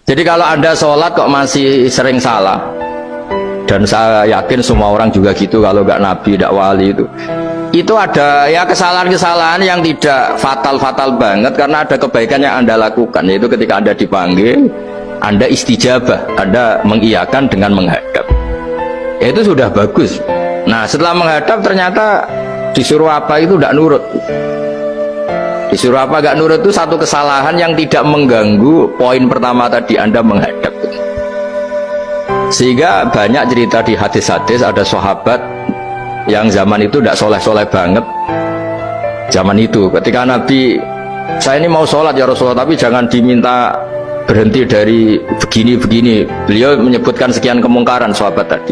Jadi kalau Anda sholat kok masih sering salah, dan saya yakin semua orang juga gitu, kalau nggak nabi, nggak wali itu ada ya kesalahan-kesalahan yang tidak fatal-fatal banget, karena ada kebaikan yang Anda lakukan, yaitu ketika Anda dipanggil, Anda istijabah, Anda mengiyakan dengan menghadap. Ya itu sudah bagus. Nah setelah menghadap ternyata disuruh apa itu tidak nurut. Disuruh apa gak nurut itu satu kesalahan yang tidak mengganggu poin pertama tadi, Anda menghadap. Sehingga banyak cerita di hadis-hadis, ada sahabat yang zaman itu tidak soleh-soleh banget. Zaman itu ketika Nabi, saya ini mau sholat ya Rasulullah, tapi jangan diminta berhenti dari begini-begini. Beliau menyebutkan sekian kemungkaran sahabat tadi.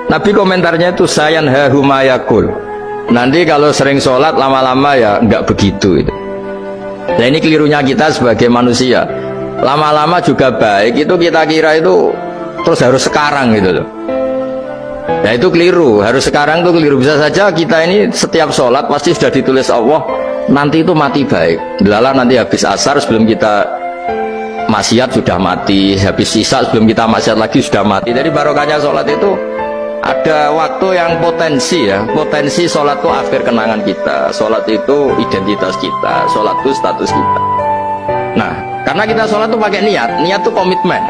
Nabi komentarnya itu sayan hahumayakul. Nanti kalau sering sholat lama-lama ya enggak begitu itu. Nah ini kelirunya kita sebagai manusia. Lama-lama juga baik itu kita kira itu terus harus sekarang gitu loh. Nah itu keliru, harus sekarang itu keliru. Bisa saja kita ini setiap sholat pasti sudah ditulis Allah nanti itu mati baik. Lala nanti habis asar sebelum kita maksiat sudah mati, habis isya sebelum kita maksiat lagi sudah mati. Jadi barokahnya sholat itu ada waktu yang potensi ya, potensi sholat itu akhir kenangan kita, sholat itu identitas kita, sholat itu status kita. Nah karena kita sholat itu pakai niat, niat itu komitmen.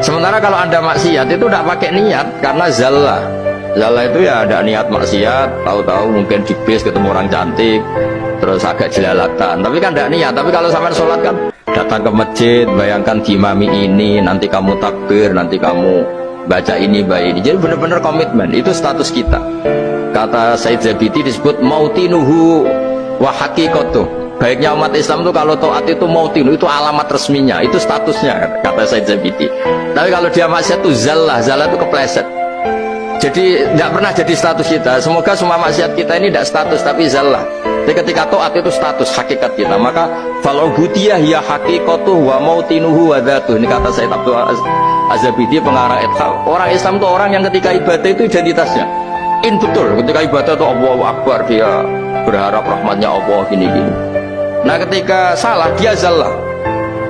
Sementara kalau Anda maksiat itu tidak pakai niat, karena zallah. Zallah itu ya ada niat maksiat, tahu-tahu mungkin di bis ketemu orang cantik, terus agak jelalatan, tapi kan tidak niat. Tapi kalau sampai sholat kan datang ke masjid, bayangkan imami ini, nanti kamu takbir, nanti kamu baca ini, baca ini. Jadi benar-benar komitmen, itu status kita. Kata Said Zabidi disebut mautinuhu wa haqiqatuh. Baiknya umat Islam itu kalau taat itu mautinu, itu alamat resminya, itu statusnya, kata Said Zabidi. Tapi kalau dia maksiat itu zallah, zallah itu kepleset. Jadi tidak pernah jadi status kita. Semoga semua maksiat kita ini tidak status tapi zallah. Jadi ketika taat itu status hakikat kita, maka fal'ubudiyah ya haqiqatuh wa mautinuhu wa dzatuh. Ini kata Said Abdul Az-Zabidi pengarang Ithal. Orang Islam itu orang yang ketika ibadah itu identitasnya betul, ketika ibadah itu Allahu Akbar, dia berharap rahmatnya Allah gini-gini. Nah ketika salah dia zallah,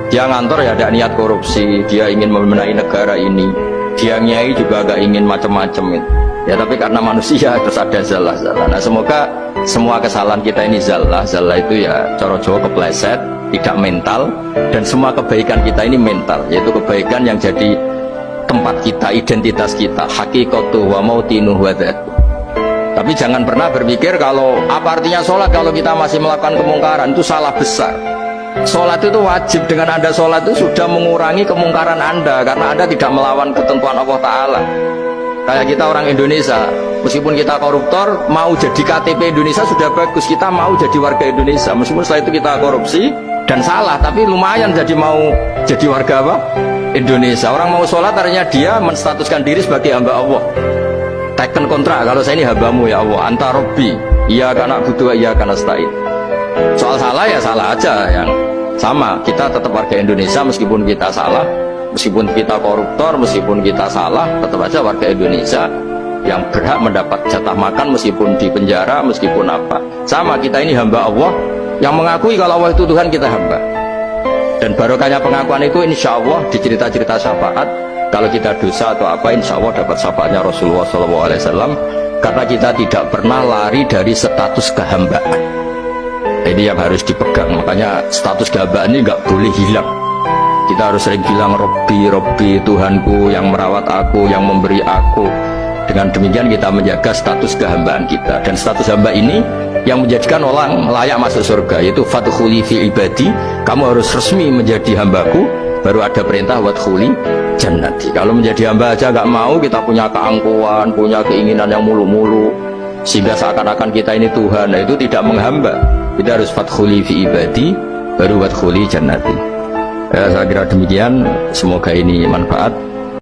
dia ngantor ya ada niat korupsi, dia ingin membenahi negara ini, dia nyai juga agak ingin macam-macam ya, tapi karena manusia terus ada zallah-zallah. Nah semoga semua kesalahan kita ini zallah itu ya coro Jawa kepleset, tidak mental, dan semua kebaikan kita ini mental, yaitu kebaikan yang jadi tempat kita, identitas kita, haqiqatuh wa mautinuh wa dzatuh. Tapi jangan pernah berpikir kalau apa artinya sholat kalau kita masih melakukan kemungkaran, itu salah besar. Sholat itu wajib, dengan Anda sholat itu sudah mengurangi kemungkaran Anda, karena Anda tidak melawan ketentuan Allah Ta'ala. Kayak kita orang Indonesia, meskipun kita koruptor, mau jadi KTP Indonesia sudah bagus, kita mau jadi warga Indonesia. Meskipun setelah itu kita korupsi dan salah, tapi lumayan jadi mau jadi warga apa? Indonesia. Orang mau sholat artinya dia menstatuskan diri sebagai hamba Allah. Teken kontrak, kalau saya ini hambamu ya Allah, anta robbi, iya karena butuh, iya karena stain. Soal salah ya salah aja, yang sama, kita tetap warga Indonesia meskipun kita salah, meskipun kita koruptor, meskipun kita salah, tetap aja warga Indonesia yang berhak mendapat jatah makan meskipun di penjara, meskipun apa. Sama, kita ini hamba Allah yang mengakui kalau Allah itu Tuhan, kita hamba. Dan barokahnya pengakuan itu insya Allah di cerita-cerita syafaat, kalau kita dosa atau apa insya Allah dapat syafaatnya Rasulullah SAW, karena kita tidak pernah lari dari status kehambaan. Ini yang harus dipegang. Makanya status kehambaan ini nggak boleh hilang. Kita harus sering bilang Robbi, Robbi, Tuhanku yang merawat aku, yang memberi aku. Dengan demikian kita menjaga status kehambaan kita. Dan status hamba ini yang menjadikan orang layak masuk surga, yaitu fadkhuli fi ibadi, kamu harus resmi menjadi hambaku, baru ada perintah wadkhuli jannati. Kalau menjadi hamba aja nggak mau, kita punya keangkuhan, punya keinginan yang mulu-mulu, sehingga seakan-akan kita ini Tuhan. Nah itu tidak menghamba. Kita harus fadkhuli fi ibadi, baru wadkhuli jannati. Ya, saya kira demikian. Semoga ini manfaat.